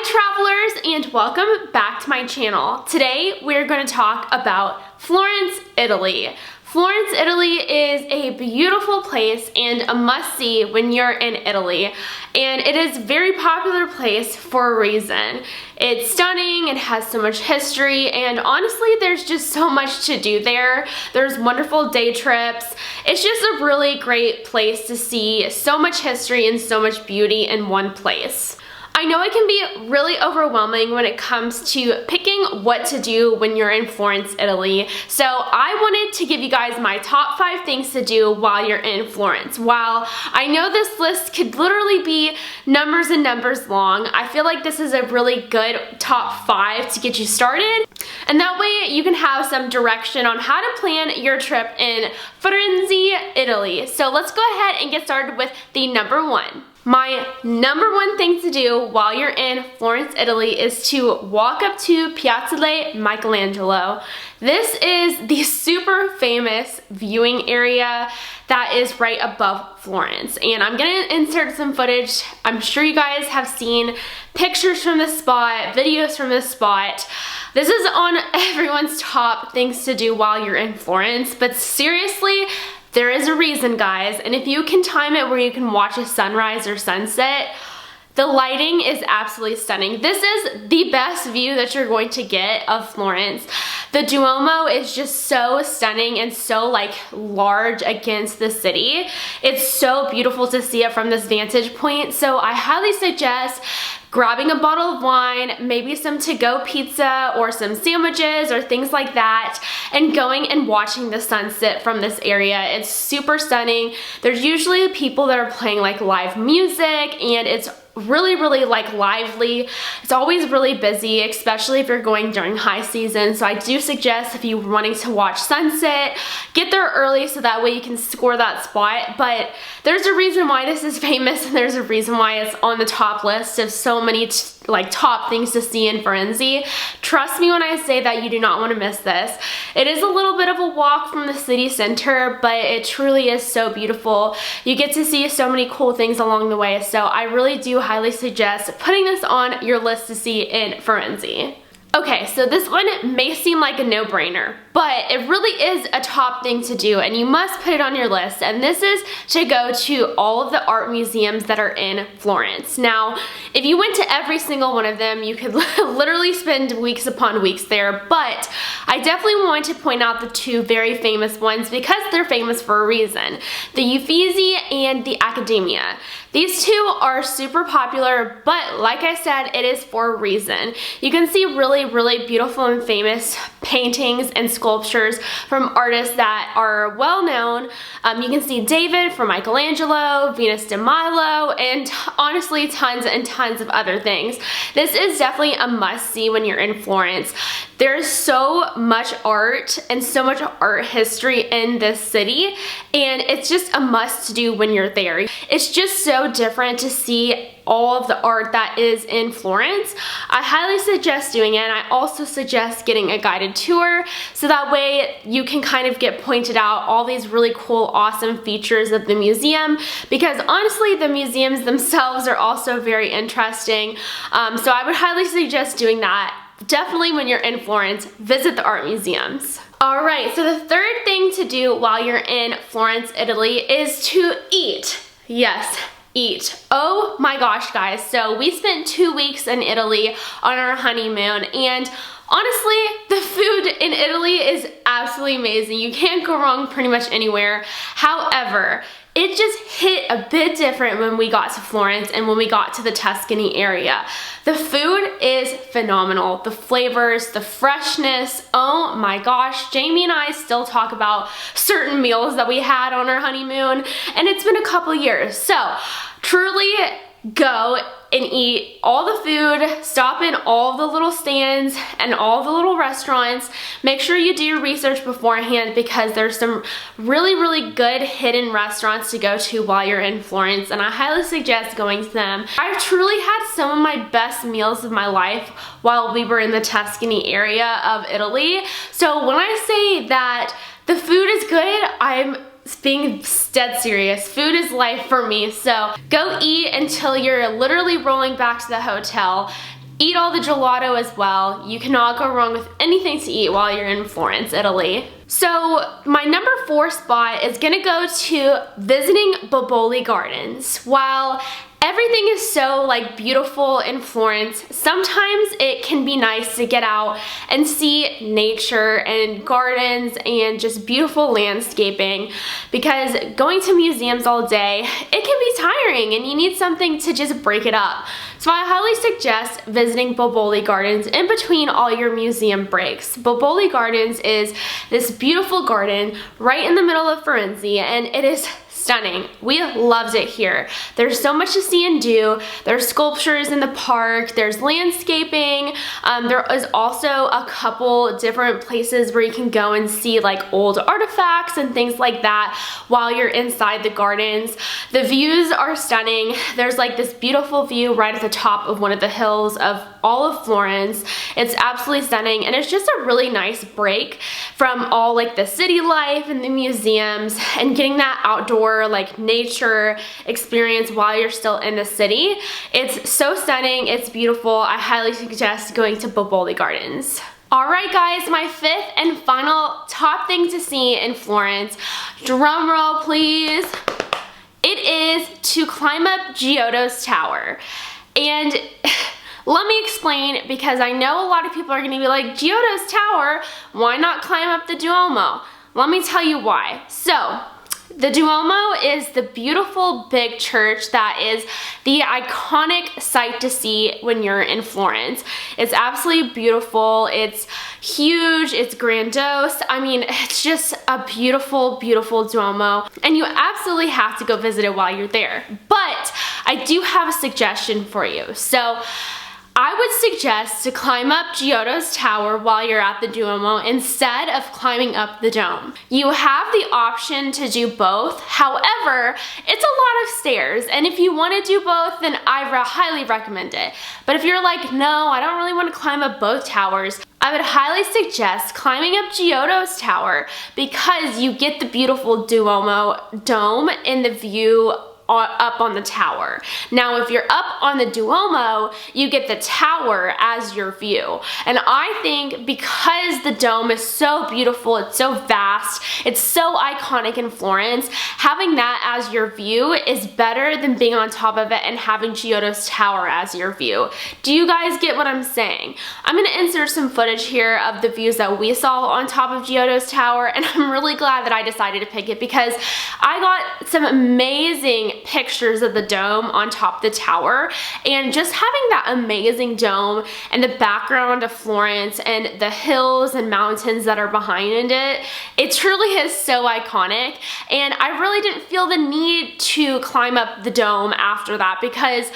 Hi travelers, and welcome back to my channel. Today we're going to talk about Florence, Italy. Florence, Italy is a beautiful place and a must-see when you're in Italy, and it is a very popular place for a reason. It's stunning, it has so much history, and honestly there's just so much to do there. There's wonderful day trips. It's just a really great place to see so much history and so much beauty in one place. I know it can be really overwhelming when it comes to picking what to do when you're in Florence, Italy. So I wanted to give you guys my top 5 things to do while you're in Florence. While I know this list could literally be numbers and numbers long, I feel like this is a really good top 5 to get you started. And that way you can have some direction on how to plan your trip in Firenze, Italy. So let's go ahead and get started with the number 1. My number 1 thing to do while you're in Florence, Italy is to walk up to Piazzale Michelangelo. This is the super famous viewing area that is right above Florence. And I'm gonna insert some footage. I'm sure you guys have seen pictures from this spot, videos from this spot. This is on everyone's top things to do while you're in Florence, but seriously, there is a reason, guys, and if you can time it where you can watch a sunrise or sunset, the lighting is absolutely stunning. This is the best view that you're going to get of Florence. The Duomo is just so stunning and so large against the city. It's so beautiful to see it from this vantage point, so I highly suggest grabbing a bottle of wine, maybe some to-go pizza or some sandwiches or things like that, and going and watching the sunset from this area. It's super stunning. There's usually people that are playing live music, and it's really lively. It's always really busy, especially if you're going during high season. So I do suggest if you're wanting to watch sunset, get there early so that way you can score that spot. But there's a reason why this is famous, and there's a reason why it's on the top list of so many top things to see in Firenze. Trust me when I say that you do not want to miss this. It is a little bit of a walk from the city center, but it truly is so beautiful. You get to see so many cool things along the way, so I really do highly suggest putting this on your list to see in Firenze. Okay, so this one may seem like a no-brainer, but it really is a top thing to do, and you must put it on your list, and this is to go to all of the art museums that are in Florence. Now, if you went to every single one of them, you could literally spend weeks upon weeks there, but I definitely want to point out the 2 very famous ones because they're famous for a reason. The Uffizi and the Accademia. These 2 are super popular, but like I said, it is for a reason. You can see really beautiful and famous paintings and sculptures from artists that are well known. You can see David from Michelangelo, Venus de Milo, and honestly tons and tons of other things. This is definitely a must-see when you're in Florence. There's so much art and so much art history in this city, and it's just a must-do when you're there. It's just so different to see all of the art that is in Florence. I highly suggest doing it, and I also suggest getting a guided tour so that way you can kind of get pointed out all these really cool, awesome features of the museum, because honestly the museums themselves are also very interesting. So I would highly suggest doing that. Definitely when you're in Florence, visit the art museums. Alright, so the third thing to do while you're in Florence, Italy is to eat. Yes, eat. Oh my gosh, guys. So we spent 2 weeks in Italy on our honeymoon, and honestly, the food in Italy is absolutely amazing. You can't go wrong pretty much anywhere. However, it just hit a bit different when we got to Florence and when we got to the Tuscany area. The food is phenomenal. The flavors, the freshness, oh my gosh. Jamie and I still talk about certain meals that we had on our honeymoon, and it's been a couple years. So truly go and eat all the food, stop in all the little stands and all the little restaurants. Make sure you do your research beforehand because there's some really good hidden restaurants to go to while you're in Florence, and I highly suggest going to them. I've truly had some of my best meals of my life while we were in the Tuscany area of Italy. So when I say that the food is good, I'm being dead serious. Food is life for me, so go eat until you're literally rolling back to the hotel. eat all the gelato as well. You cannot go wrong with anything to eat while you're in Florence, Italy. So my number 4 spot is gonna go to visiting Boboli Gardens. While everything is so like beautiful in Florence, sometimes it can be nice to get out and see nature and gardens and just beautiful landscaping, because going to museums all day, it can be tiring and you need something to just break it up. So I highly suggest visiting Boboli Gardens in between all your museum breaks. Boboli Gardens is this beautiful garden right in the middle of Firenze, and it is stunning. We loved it here. There's so much to see and do. There's sculptures in the park, there's landscaping, there is also a couple different places where you can go and see like old artifacts and things like that while you're inside the gardens. The views are stunning. There's like this beautiful view right at the top of one of the hills of all of Florence. It's absolutely stunning, and it's just a really nice break from all like the city life and the museums, and getting that outdoor like nature experience while you're still in the city. It's so stunning, it's beautiful. I highly suggest going to Boboli Gardens. Alright guys, my 5th and final top thing to see in Florence, drum roll please, it is to climb up Giottos Tower. And let me explain, because I know a lot of people are going to be like, Giottos Tower, why not climb up the Duomo? Let me tell you why. So, the Duomo is the beautiful big church that is the iconic sight to see when you're in Florence. It's absolutely beautiful, it's huge, it's grandiose. I mean, it's just a beautiful, beautiful Duomo, and you absolutely have to go visit it while you're there. But I do have a suggestion for you. So I would suggest to climb up Giottos Tower while you're at the Duomo instead of climbing up the dome. You have the option to do both. However, it's a lot of stairs, and if you want to do both, then I highly recommend it. But if you're like, no, I don't really want to climb up both towers, I would highly suggest climbing up Giottos Tower, because you get the beautiful Duomo dome in the view up on the tower. Now, if you're up on the Duomo, you get the tower as your view. And I think because the dome is so beautiful, it's so vast, it's so iconic in Florence, having that as your view is better than being on top of it and having Giottos Tower as your view. Do you guys get what I'm saying? I'm gonna insert some footage here of the views that we saw on top of Giottos Tower, and I'm really glad that I decided to pick it, because I got some amazing pictures of the dome on top of the tower, and just having that amazing dome and the background of Florence and the hills and mountains that are behind it, it truly is so iconic. And I really didn't feel the need to climb up the dome after that, because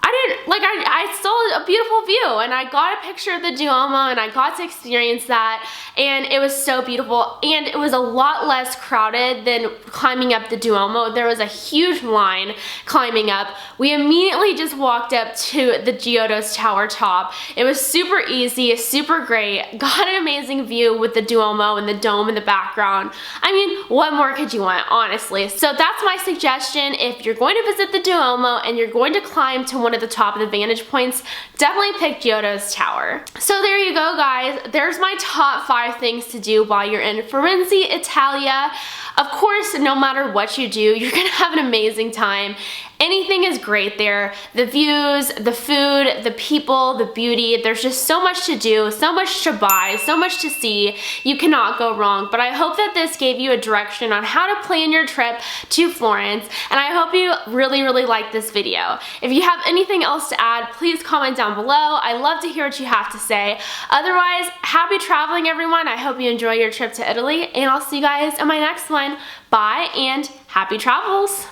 I saw a beautiful view, and I got a picture of the Duomo, and I got to experience that, and it was so beautiful, and it was a lot less crowded than climbing up the Duomo. There was a huge line climbing up. We immediately just walked up to the Giottos Tower top. It was super easy, super great, got an amazing view with the Duomo and the dome in the background. I mean, what more could you want, honestly? So that's my suggestion. If you're going to visit the Duomo and you're going to climb to one of the top of the vantage points, definitely pick Giottos Tower. So there you go, guys. There's my top 5 things to do while you're in Firenze, Italia. Of course, no matter what you do, you're gonna have an amazing time. Anything is great there. The views, the food, the people, the beauty. There's just so much to do, so much to buy, so much to see. You cannot go wrong. But I hope that this gave you a direction on how to plan your trip to Florence. And I hope you really, really liked this video. If you have anything else to add, please comment down below. I love to hear what you have to say. Otherwise, happy traveling, everyone. I hope you enjoy your trip to Italy, and I'll see you guys in my next one. Bye, and happy travels.